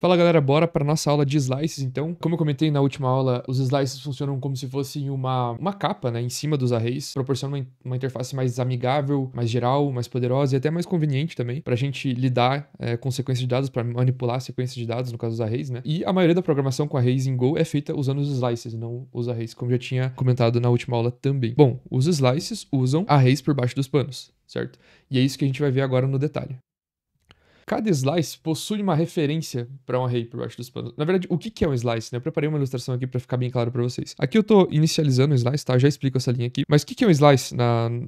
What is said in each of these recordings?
Fala galera, bora para nossa aula de slices então. Como eu comentei na última aula, os slices funcionam como se fossem uma capa, né, em cima dos arrays, proporcionando uma interface mais amigável, mais geral, mais poderosa e até mais conveniente também para a gente lidar com sequências de dados, para manipular sequências de dados, no caso dos arrays, né. E a maioria da programação com arrays em Go é feita usando os slices, não os arrays, como já tinha comentado na última aula também. Bom, os slices usam arrays por baixo dos panos, certo? E é isso que a gente vai ver agora no detalhe. Cada slice possui uma referência para um array por baixo dos panos. Na verdade, o que é um slice, né? Eu preparei uma ilustração aqui para ficar bem claro para vocês. Aqui eu tô inicializando o slice, tá? Eu já explico essa linha aqui. Mas o que é um slice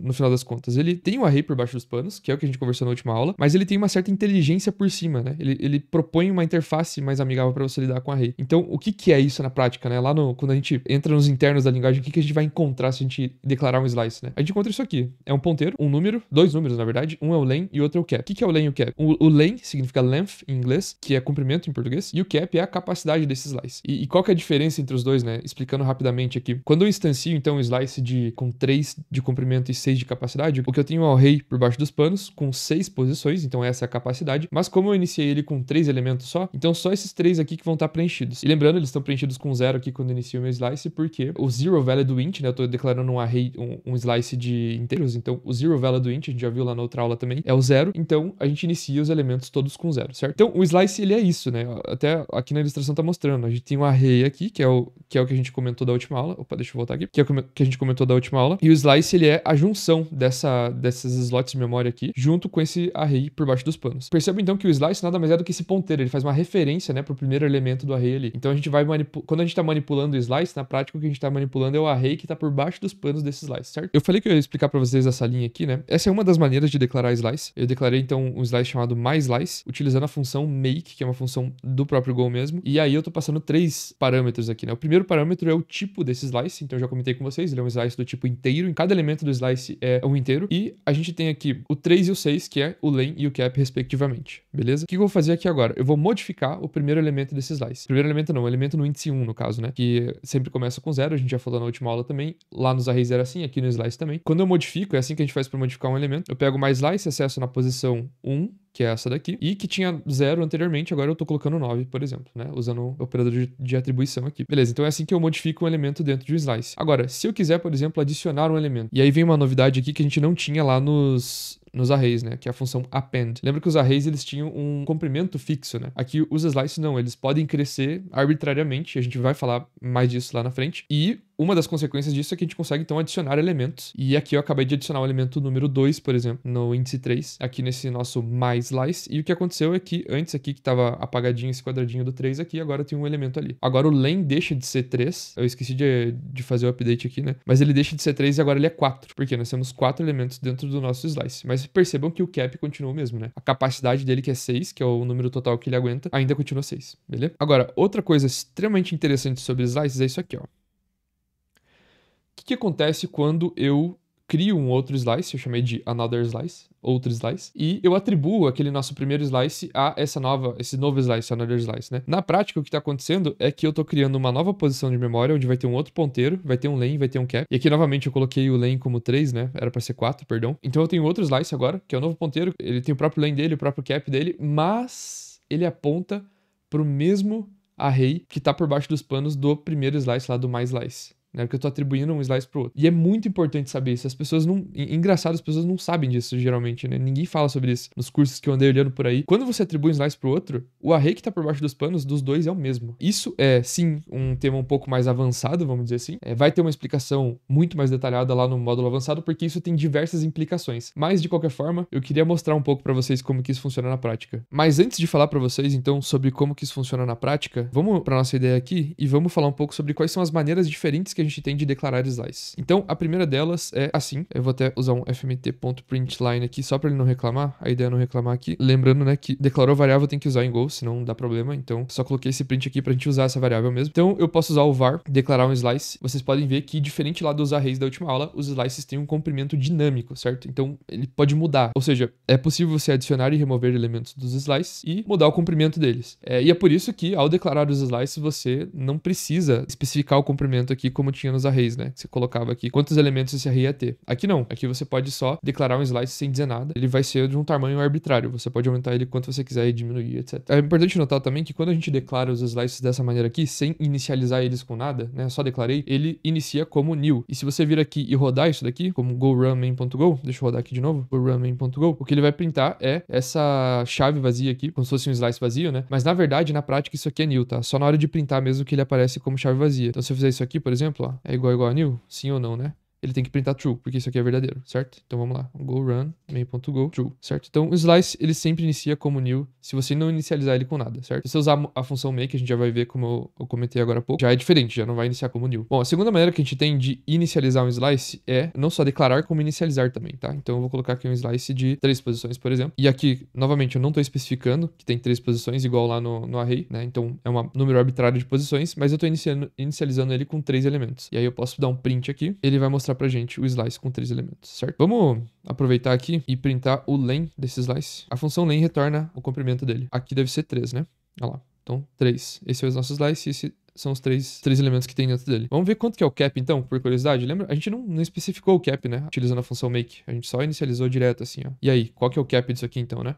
no final das contas? Ele tem um array por baixo dos panos, que é o que a gente conversou na última aula, mas ele tem uma certa inteligência por cima, né? Ele propõe uma interface mais amigável para você lidar com o array. Então, o que é isso na prática, né? Quando a gente entra nos internos da linguagem, o que a gente vai encontrar se a gente declarar um slice, né? A gente encontra isso aqui. É um ponteiro, um número, dois números, na verdade. Um é o len e outro é o cap. O que é o len e o cap? O len significa length em inglês, que é comprimento em português, e o cap é a capacidade desse slice. E qual que é a diferença entre os dois, né? Explicando rapidamente aqui. Quando eu instancio, então, um slice com 3 de comprimento e 6 de capacidade, o que eu tenho é um array por baixo dos panos, com 6 posições, então essa é a capacidade, mas como eu iniciei ele com 3 elementos só, então só esses 3 aqui que vão estar preenchidos. E lembrando, eles estão preenchidos com 0 aqui quando eu inicio o meu slice, porque o zero value do int, né? Eu tô declarando um array, um slice de inteiros, então o zero value do int, a gente já viu lá na outra aula também, é o 0, então a gente inicia os elementos todos com 0, certo? Então, o slice, ele é isso, né? Até aqui na ilustração tá mostrando. A gente tem um array aqui, que é o que a gente comentou da última aula. Opa, deixa eu voltar aqui. Que é o que a gente comentou da última aula. E o slice, ele é a junção desses slots de memória aqui, junto com esse array por baixo dos panos. Perceba, então, que o slice nada mais é do que esse ponteiro. Ele faz uma referência, né, pro primeiro elemento do array ali. Então, a gente vai quando a gente tá manipulando o slice, na prática, o que a gente tá manipulando é o array que tá por baixo dos panos desse slice, certo? Eu falei que eu ia explicar pra vocês essa linha aqui, né? Essa é uma das maneiras de declarar slice. Eu declarei, então, um slice chamado mySlice, utilizando a função make, que é uma função do próprio Go mesmo. E aí eu tô passando 3 parâmetros aqui, né? O primeiro parâmetro é o tipo desse slice, então eu já comentei com vocês, ele é um slice do tipo inteiro, em cada elemento do slice é um inteiro. E a gente tem aqui o 3 e o 6, que é o len e o cap, respectivamente, beleza? O que eu vou fazer aqui agora? Eu vou modificar o primeiro elemento desse slice. Primeiro elemento não, o elemento no índice 1, no caso, né? Que sempre começa com 0, a gente já falou na última aula também. Lá nos arrays era assim, aqui no slice também. Quando eu modifico, é assim que a gente faz para modificar um elemento. Eu pego mais slice, acesso na posição 1, que é essa daqui, e que tinha 0 anteriormente, agora eu tô colocando 9, por exemplo, né? Usando o operador de atribuição aqui. Beleza, então é assim que eu modifico um elemento dentro de um slice. Agora, se eu quiser, por exemplo, adicionar um elemento, e aí vem uma novidade aqui que a gente não tinha lá nos arrays, né? Que é a função append. Lembra que os arrays, eles tinham um comprimento fixo, né? Aqui os slices não, eles podem crescer arbitrariamente, a gente vai falar mais disso lá na frente, e uma das consequências disso é que a gente consegue, então, adicionar elementos. E aqui eu acabei de adicionar o elemento número 2, por exemplo, no índice 3, aqui nesse nosso mySlice. E o que aconteceu é que antes aqui, que estava apagadinho esse quadradinho do 3 aqui, agora tem um elemento ali. Agora o len deixa de ser 3. Eu esqueci de fazer o update aqui, né? Mas ele deixa de ser 3 e agora ele é 4. Porque nós temos 4 elementos dentro do nosso slice. Mas percebam que o cap continua o mesmo, né? A capacidade dele, que é 6, que é o número total que ele aguenta, ainda continua 6, beleza? Agora, outra coisa extremamente interessante sobre slices é isso aqui, ó. O que acontece quando eu crio um outro slice, eu chamei de another slice, outro slice, e eu atribuo aquele nosso primeiro slice a esse novo slice, another slice, né? Na prática, o que está acontecendo é que eu estou criando uma nova posição de memória, onde vai ter um outro ponteiro, vai ter um len, vai ter um cap, e aqui novamente eu coloquei o len como 3, né? Era para ser 4, perdão. Então eu tenho outro slice agora, que é o novo ponteiro, ele tem o próprio len dele, o próprio cap dele, mas ele aponta para o mesmo array que está por baixo dos panos do primeiro slice lá do mySlice. Né, porque eu tô atribuindo um slice pro outro. E é muito importante saber isso. As pessoas não... Engraçado, as pessoas não sabem disso, geralmente, né? Ninguém fala sobre isso nos cursos que eu andei olhando por aí. Quando você atribui um slice pro outro, o array que tá por baixo dos panos dos dois é o mesmo. Isso é, sim, um tema um pouco mais avançado, vamos dizer assim. Vai ter uma explicação muito mais detalhada lá no módulo avançado, porque isso tem diversas implicações. Mas, de qualquer forma, eu queria mostrar um pouco pra vocês como que isso funciona na prática. Mas antes de falar pra vocês, então, sobre como que isso funciona na prática, vamos pra nossa ideia aqui e vamos falar um pouco sobre quais são as maneiras diferentes que a gente tem de declarar slice. Então, a primeira delas é assim. Eu vou até usar um fmt.println aqui só para ele não reclamar. A ideia é não reclamar aqui. Lembrando, né, que declarou variável tem que usar em Go, senão dá problema. Então, só coloquei esse print aqui pra gente usar essa variável mesmo. Então, eu posso usar o var, declarar um slice. Vocês podem ver que, diferente lá dos arrays da última aula, os slices têm um comprimento dinâmico, certo? Então, ele pode mudar. Ou seja, é possível você adicionar e remover elementos dos slices e mudar o comprimento deles. E é por isso que, ao declarar os slices, você não precisa especificar o comprimento aqui como como tinha nos arrays, né? Você colocava aqui quantos elementos esse array ia ter. Aqui não. Aqui você pode só declarar um slice sem dizer nada. Ele vai ser de um tamanho arbitrário. Você pode aumentar ele quanto você quiser e diminuir, etc. É importante notar também que quando a gente declara os slices dessa maneira aqui, sem inicializar eles com nada, né? Só declarei, ele inicia como new. E se você vir aqui e rodar isso daqui, como go run main.go, deixa eu rodar aqui de novo, go run main.go, o que ele vai printar é essa chave vazia aqui, como se fosse um slice vazio, né? Mas na verdade, na prática, isso aqui é new, tá? Só na hora de printar mesmo que ele aparece como chave vazia. Então se eu fizer isso aqui, por exemplo, ó, é igual a new? Sim ou não, né? Ele tem que printar true, porque isso aqui é verdadeiro, certo? Então vamos lá, go run main.go true, certo? Então o slice, ele sempre inicia como new, se você não inicializar ele com nada, certo? Se você usar a função make, a gente já vai ver como eu comentei agora há pouco, já é diferente, já não vai iniciar como new. Bom, a segunda maneira que a gente tem de inicializar um slice é não só declarar, como inicializar também, tá? Então eu vou colocar aqui um slice de 3 posições, por exemplo, e aqui, novamente, eu não tô especificando que tem 3 posições, igual lá no array, né? Então é um número arbitrário de posições, mas eu tô inicializando ele com 3 elementos. E aí eu posso dar um print aqui, ele vai mostrar pra gente o slice com 3 elementos, certo? Vamos aproveitar aqui e printar o len desse slice. A função len retorna o comprimento dele. Aqui deve ser 3, né? Olha lá. Então, 3. Esse é o nosso slice e esse são os três elementos que tem dentro dele. Vamos ver quanto que é o cap, então, por curiosidade. Lembra? A gente não especificou o cap, né? Utilizando a função make. A gente só inicializou direto, assim, ó. E aí, qual que é o cap disso aqui, então, né?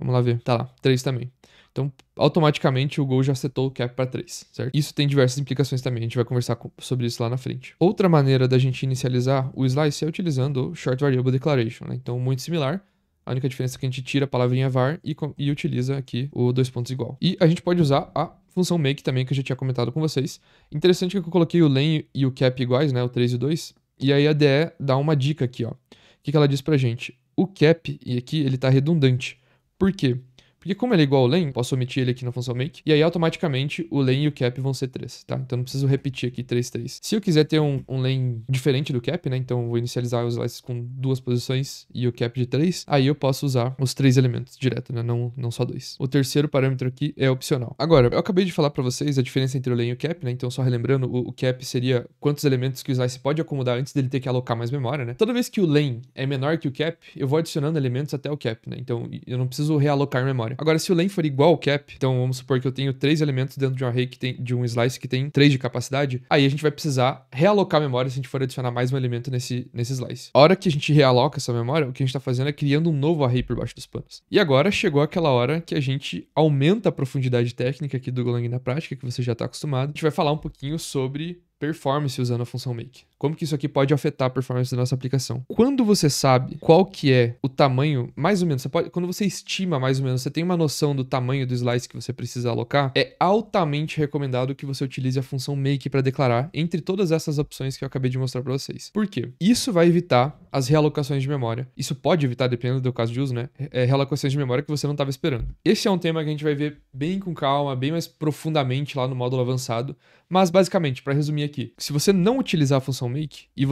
Vamos lá ver. Tá lá, 3 também. Então, automaticamente, o Go já setou o cap para 3, certo? Isso tem diversas implicações também, a gente vai conversar sobre isso lá na frente. Outra maneira da gente inicializar o slice é utilizando o Short Variable Declaration, né? Então, muito similar. A única diferença é que a gente tira a palavrinha var e utiliza aqui o 2 pontos igual. E a gente pode usar a função make também, que eu já tinha comentado com vocês. Interessante que eu coloquei o len e o cap iguais, né? O 3 e o 2. E aí a DE dá uma dica aqui, ó. O que ela diz pra gente? O cap, e aqui ele tá redundante. Por quê? Porque como ele é igual ao len, posso omitir ele aqui na função make, e aí automaticamente o len e o cap vão ser 3, tá? Então não preciso repetir aqui 3, 3. Se eu quiser ter um len diferente do cap, né? Então eu vou inicializar os slices com 2 posições e o cap de 3, aí eu posso usar os 3 elementos direto, né? Não só 2. O terceiro parâmetro aqui é opcional. Agora, eu acabei de falar pra vocês a diferença entre o len e o cap, né? Então só relembrando, o cap seria quantos elementos que o slice pode acomodar antes dele ter que alocar mais memória, né? Toda vez que o len é menor que o cap, eu vou adicionando elementos até o cap, né? Então eu não preciso realocar memória. Agora, se o len for igual ao cap, então vamos supor que eu tenho 3 elementos dentro de um array de um slice que tem 3 de capacidade, aí a gente vai precisar realocar memória se a gente for adicionar mais um elemento nesse slice. A hora que a gente realoca essa memória, o que a gente está fazendo é criando um novo array por baixo dos panos. E agora chegou aquela hora que a gente aumenta a profundidade técnica aqui do Golang na prática, que você já está acostumado. A gente vai falar um pouquinho sobre performance usando a função make. Como que isso aqui pode afetar a performance da nossa aplicação? Quando você sabe qual que é o tamanho, mais ou menos, quando você estima mais ou menos, você tem uma noção do tamanho do slice que você precisa alocar, é altamente recomendado que você utilize a função make para declarar entre todas essas opções que eu acabei de mostrar para vocês. Por quê? Isso vai evitar as realocações de memória. Isso pode evitar, dependendo do caso de uso, né? Realocações de memória que você não estava esperando. Esse é um tema que a gente vai ver bem com calma, bem mais profundamente lá no módulo avançado. Mas, basicamente, para resumir aqui, se você não utilizar a função make e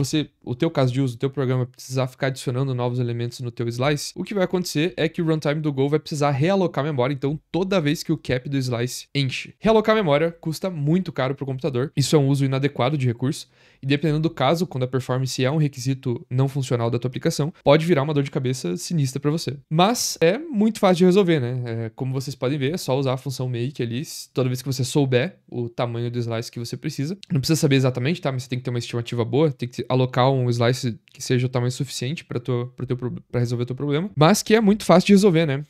o teu caso de uso, o teu programa precisar ficar adicionando novos elementos no teu slice, o que vai acontecer é que o runtime do Go vai precisar realocar memória, então toda vez que o cap do slice enche. Realocar memória custa muito caro para o computador, isso é um uso inadequado de recurso, e dependendo do caso, quando a performance é um requisito não funcional da tua aplicação, pode virar uma dor de cabeça sinistra para você. Mas é muito fácil de resolver, né? Como vocês podem ver, é só usar a função make ali, toda vez que você souber o tamanho do slice que você precisa. Não precisa saber exatamente, tá? Mas você tem que ter uma estimativa boa, tem que alocar um slice que seja o tamanho suficiente para resolver o teu problema, mas que é muito fácil de resolver, né?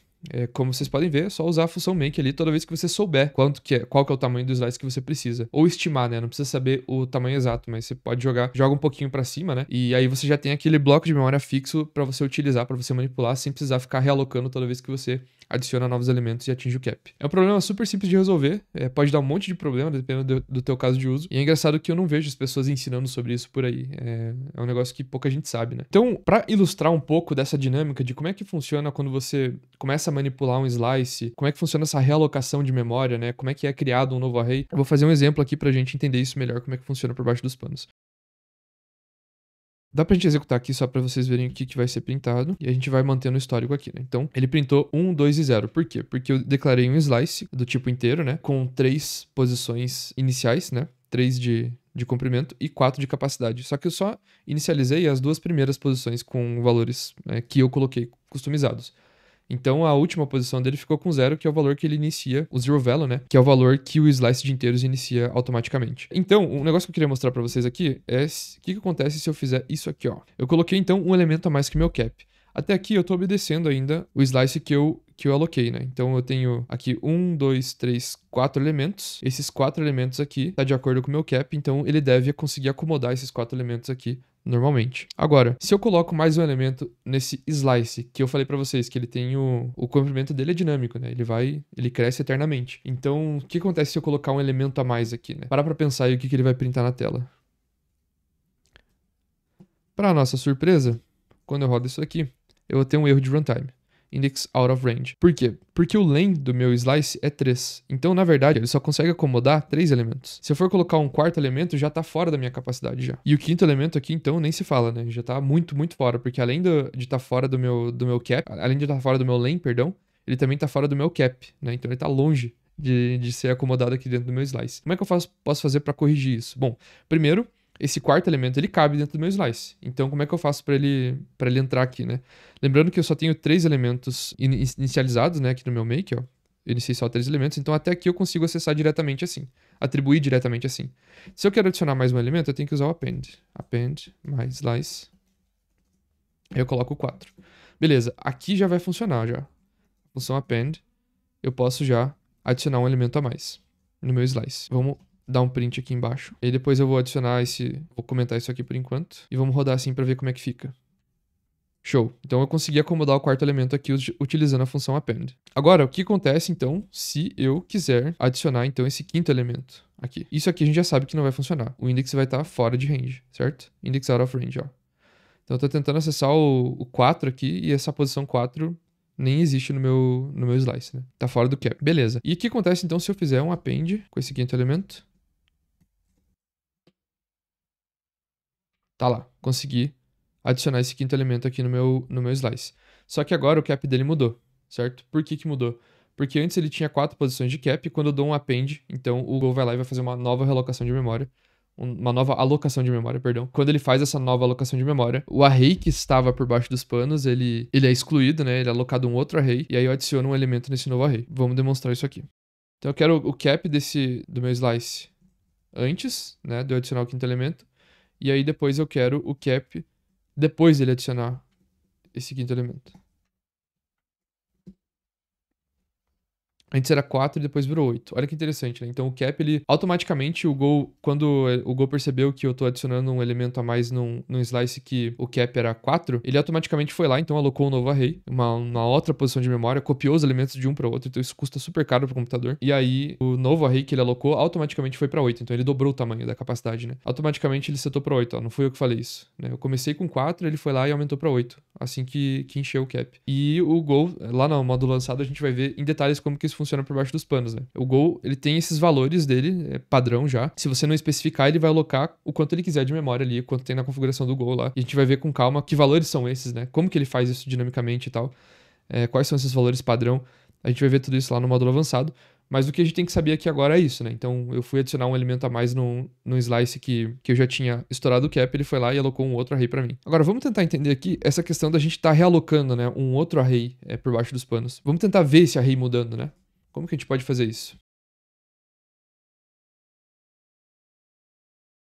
Como vocês podem ver, é só usar a função make ali toda vez que você souber qual que é o tamanho do slice que você precisa. Ou estimar, né? Não precisa saber o tamanho exato, mas você pode joga um pouquinho para cima, né? E aí você já tem aquele bloco de memória fixo para você utilizar, para você manipular, sem precisar ficar realocando toda vez que você adiciona novos elementos e atinge o cap. É um problema super simples de resolver, pode dar um monte de problema dependendo do teu caso de uso. E é engraçado que eu não vejo as pessoas ensinando sobre isso por aí. É um negócio que pouca gente sabe, né? Então, para ilustrar um pouco dessa dinâmica de como é que funciona quando você começa a manipular um slice, como é que funciona essa realocação de memória, né? Como é que é criado um novo array. Eu vou fazer um exemplo aqui pra gente entender isso melhor, como é que funciona por baixo dos panos. Dá pra gente executar aqui só pra vocês verem o que vai ser printado. E a gente vai mantendo o histórico aqui, né? Então, ele printou 1, 2 e 0. Por quê? Porque eu declarei um slice do tipo inteiro, né? Com 3 posições iniciais, né? 3 de comprimento e 4 de capacidade. Só que eu só inicializei as 2 primeiras posições com valores, né, que eu coloquei customizados. Então a última posição dele ficou com 0, que é o valor que ele inicia, o zero value, né? Que é o valor que o slice de inteiros inicia automaticamente. Então, um negócio que eu queria mostrar pra vocês aqui é o que acontece se eu fizer isso aqui, ó. Eu coloquei então um elemento a mais que meu cap. Até aqui eu tô obedecendo ainda o slice que eu aloquei, né? Então eu tenho aqui 1, 2, 3, 4 elementos. Esses 4 elementos aqui tá de acordo com o meu cap, então ele deve conseguir acomodar esses 4 elementos aqui normalmente. Agora, se eu coloco mais um elemento nesse slice, que eu falei pra vocês que ele tem o comprimento dele é dinâmico, né? Ele cresce eternamente. Então, o que acontece se eu colocar um elemento a mais aqui, né? Para pra pensar aí o que ele vai printar na tela. Para nossa surpresa, quando eu rodo isso aqui, eu vou ter um erro de runtime. Index out of range. Por quê? Porque o len do meu slice é 3. Então, na verdade, ele só consegue acomodar 3 elementos. Se eu for colocar um quarto elemento, já tá fora da minha capacidade já. E o quinto elemento aqui, então, nem se fala, né? Já tá muito, muito fora. Porque além de estar fora do meu cap, além de estar fora do meu len, perdão, ele também tá fora do meu cap, né? Então ele tá longe de ser acomodado aqui dentro do meu slice. Como é que eu posso fazer para corrigir isso? Bom, primeiro, esse quarto elemento ele cabe dentro do meu slice. Então, como é que eu faço para ele entrar aqui, né? Lembrando que eu só tenho 3 elementos inicializados, né, aqui no meu make, ó. Eu iniciei só 3 elementos, então até aqui eu consigo acessar diretamente assim, atribuir diretamente assim. Se eu quero adicionar mais um elemento, eu tenho que usar o append. Append mais slice. Aí eu coloco 4. Beleza, aqui já vai funcionar já. Função append, eu posso já adicionar um elemento a mais no meu slice. Vamos dar um print aqui embaixo. E depois eu vou adicionar vou comentar isso aqui por enquanto. E vamos rodar assim para ver como é que fica. Show. Então eu consegui acomodar o quarto elemento aqui utilizando a função append. Agora, o que acontece então se eu quiser adicionar então esse quinto elemento aqui? Isso aqui a gente já sabe que não vai funcionar. O index vai estar fora de range, certo? Index out of range, ó. Então eu tô tentando acessar o 4 aqui e essa posição 4 nem existe no meu slice, né? Tá fora do cap. Beleza. E o que acontece então se eu fizer um append com esse quinto elemento? Tá lá, consegui adicionar esse quinto elemento aqui no meu slice. Só que agora o cap dele mudou, certo? Por que mudou? Porque antes ele tinha 4 posições de cap, e quando eu dou um append, então o Go vai lá e vai fazer uma nova realocação de memória. Uma nova alocação de memória, perdão. Quando ele faz essa nova alocação de memória, o array que estava por baixo dos panos, ele é excluído, né? Ele é alocado um outro array, e aí eu adiciono um elemento nesse novo array. Vamos demonstrar isso aqui. Então eu quero o cap do meu slice antes, né? De eu adicionar o quinto elemento. E aí depois eu quero o cap depois dele adicionar esse quinto elemento. Antes era 4 e depois virou 8. Olha que interessante, né? Então o cap, ele automaticamente, quando o Go percebeu que eu tô adicionando um elemento a mais num slice que o cap era 4, ele automaticamente foi lá, então alocou um novo array, uma outra posição de memória, copiou os elementos de um para outro, então isso custa super caro pro computador. E aí o novo array que ele alocou automaticamente foi para 8, então ele dobrou o tamanho da capacidade, né? Automaticamente ele setou para 8, ó, não fui eu que falei isso, né? Eu comecei com 4, ele foi lá e aumentou para 8, assim que encheu o cap. E o Go, lá no módulo lançado, a gente vai ver em detalhes como que isso funciona por baixo dos panos, né? O Go, ele tem esses valores dele, é padrão já. Se você não especificar, ele vai alocar o quanto ele quiser de memória ali, quanto tem na configuração do Go lá. E a gente vai ver com calma que valores são esses, né? Como que ele faz isso dinamicamente e tal. Quais são esses valores padrão. A gente vai ver tudo isso lá no módulo avançado. Mas o que a gente tem que saber aqui agora é isso, né? Então, eu fui adicionar um elemento a mais num slice que eu já tinha estourado o cap, ele foi lá e alocou um outro array pra mim. Agora, vamos tentar entender aqui essa questão da gente estar realocando, né, um outro array por baixo dos panos. Vamos tentar ver esse array mudando, né? Como que a gente pode fazer isso?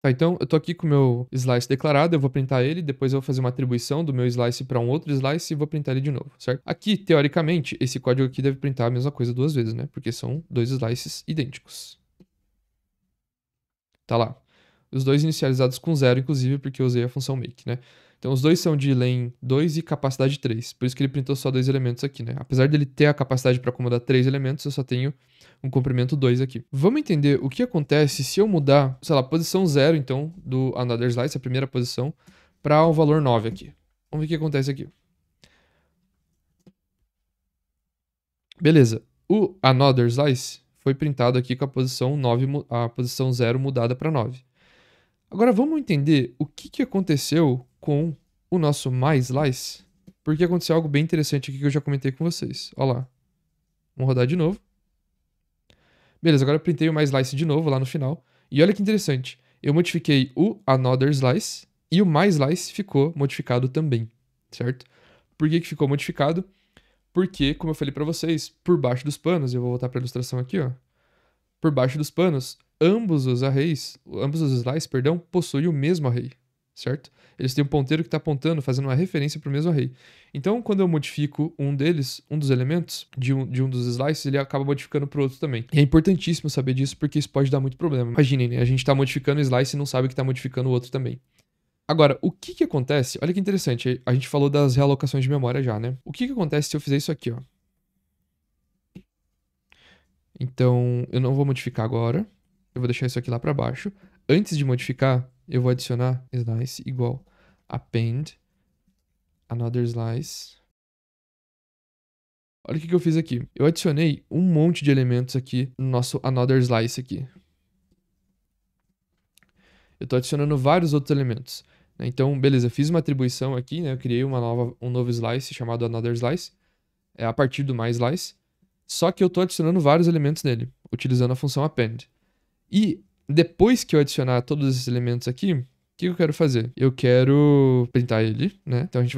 Tá, então eu tô aqui com o meu slice declarado, eu vou printar ele, depois eu vou fazer uma atribuição do meu slice para um outro slice e vou printar ele de novo, certo? Aqui, teoricamente, esse código aqui deve printar a mesma coisa duas vezes, né? Porque são dois slices idênticos. Tá lá. Os dois inicializados com 0, inclusive, porque eu usei a função make, né? Então os dois são de len 2 e capacidade 3. Por isso que ele printou só 2 elementos aqui, né? Apesar dele ter a capacidade para acomodar 3 elementos, eu só tenho um comprimento 2 aqui. Vamos entender o que acontece se eu mudar, sei lá, posição 0, então, do another slice, a primeira posição, para o valor 9 aqui. Vamos ver o que acontece aqui. Beleza. O another slice foi printado aqui com a posição 9, a posição 0 mudada para 9. Agora vamos entender o que aconteceu com o nosso mySlice, porque aconteceu algo bem interessante aqui que eu já comentei com vocês. Olha lá. Vamos rodar de novo. Beleza, agora eu printei o mySlice de novo lá no final. E olha que interessante. Eu modifiquei o another slice e o mySlice ficou modificado também, certo? Por que ficou modificado? porque, como eu falei para vocês, por baixo dos panos, eu vou voltar para a ilustração aqui, ó. Por baixo dos panos, ambos os slices, perdão, possuem o mesmo array, certo? Eles têm um ponteiro que está apontando, fazendo uma referência para o mesmo array. Então, quando eu modifico um dos elementos de um dos slices, ele acaba modificando para o outro também. E é importantíssimo saber disso, porque isso pode dar muito problema. Imaginem, né? A gente está modificando o slice e não sabe que está modificando o outro também. Agora, o que que acontece? Olha que interessante, a gente falou das realocações de memória já, né? O que que acontece se eu fizer isso aqui, ó? Então, eu não vou modificar agora. Eu vou deixar isso aqui lá para baixo. Antes de modificar, eu vou adicionar slice igual append another slice. Olha o que eu fiz aqui. Eu adicionei um monte de elementos aqui no nosso another slice aqui. Eu estou adicionando vários outros elementos. Então, beleza, eu fiz uma atribuição aqui, né? Eu criei um novo slice chamado another slice, a partir do mySlice. Só que eu estou adicionando vários elementos nele, utilizando a função append. E depois que eu adicionar todos esses elementos aqui, o que eu quero fazer? Eu quero printar ele, né? Então a gente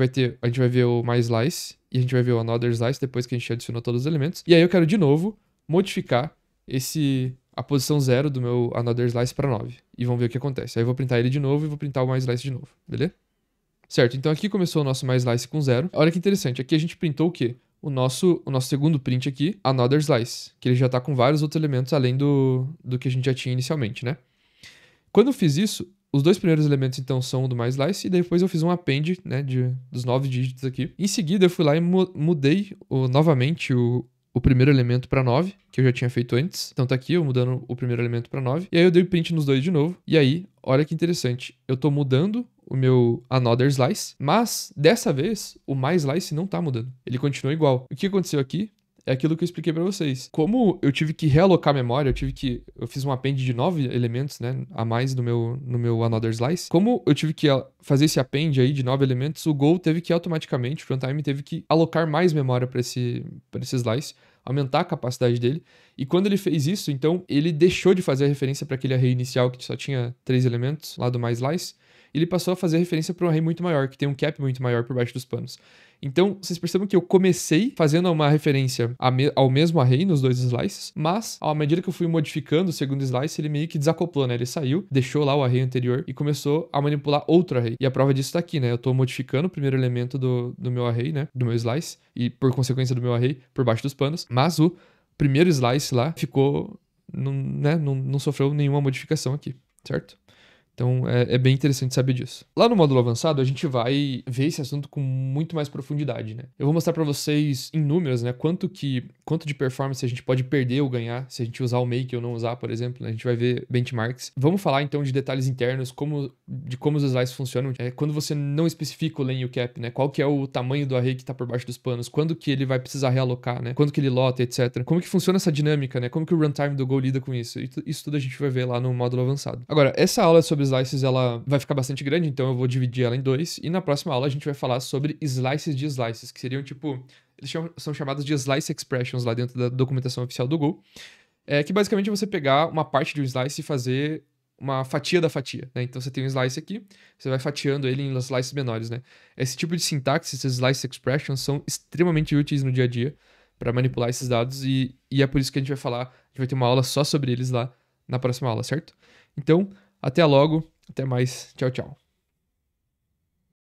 vai ver o mySlice e a gente vai ver o another slice depois que a gente adicionou todos os elementos. E aí eu quero de novo modificar a posição 0 do meu another slice para 9. E vamos ver o que acontece. Aí eu vou printar ele de novo e vou printar o mySlice de novo, beleza? Certo, então aqui começou o nosso mySlice com 0. Olha que interessante, aqui a gente printou o quê? O nosso segundo print aqui, another slice, que ele já está com vários outros elementos além do que a gente já tinha inicialmente, né? Quando eu fiz isso, os dois primeiros elementos então são do mySlice e depois eu fiz um append, né, dos 9 dígitos aqui. Em seguida eu fui lá e mudei novamente o primeiro elemento para 9, que eu já tinha feito antes. Então tá aqui eu mudando o primeiro elemento para 9. E aí eu dei print nos dois de novo. E aí, olha que interessante, eu tô mudando o meu another slice, mas dessa vez o mySlice não tá mudando. Ele continua igual. O que aconteceu aqui é aquilo que eu expliquei para vocês. Como eu tive que realocar a memória, eu fiz um append de 9 elementos, né, a mais no meu another slice. Como eu tive que fazer esse append aí de 9 elementos, o Go teve que automaticamente, o runtime teve que alocar mais memória para esse slice, aumentar a capacidade dele. E quando ele fez isso, então ele deixou de fazer a referência para aquele array inicial que só tinha 3 elementos lá do mySlice. Ele passou a fazer referência para um array muito maior, que tem um cap muito maior por baixo dos panos. Então, vocês percebam que eu comecei fazendo uma referência ao mesmo array nos dois slices, mas, à medida que eu fui modificando o segundo slice, ele meio que desacoplou, né? Ele saiu, deixou lá o array anterior e começou a manipular outro array. E a prova disso tá aqui, né? Eu tô modificando o primeiro elemento do meu array, né? Do meu slice, e por consequência do meu array, por baixo dos panos, mas o primeiro slice lá ficou, não sofreu nenhuma modificação aqui, certo? Então, é bem interessante saber disso. Lá no módulo avançado, a gente vai ver esse assunto com muito mais profundidade, né? Eu vou mostrar para vocês em números, né? Quanto de performance a gente pode perder ou ganhar se a gente usar o make ou não usar, por exemplo, né? A gente vai ver benchmarks. Vamos falar, então, de detalhes internos, de como os slices funcionam. Quando você não especifica o len e o cap, né? Qual que é o tamanho do array que tá por baixo dos panos, quando que ele vai precisar realocar, né? Quando que ele lota, etc. Como que funciona essa dinâmica, né? Como que o runtime do Go lida com isso? Isso tudo a gente vai ver lá no módulo avançado. Agora, essa aula sobre slices, ela vai ficar bastante grande, então eu vou dividir ela em dois. E na próxima aula a gente vai falar sobre slices de slices, que seriam tipo... Eles são chamados de slice expressions lá dentro da documentação oficial do Go. Que basicamente é você pegar uma parte de um slice e fazer uma fatia da fatia, né? Então você tem um slice aqui, você vai fatiando ele em slices menores, né? Esse tipo de sintaxe, esses slice expressions, são extremamente úteis no dia a dia para manipular esses dados e é por isso que a gente vai ter uma aula só sobre eles lá na próxima aula, certo? Então, até logo, até mais, tchau, tchau.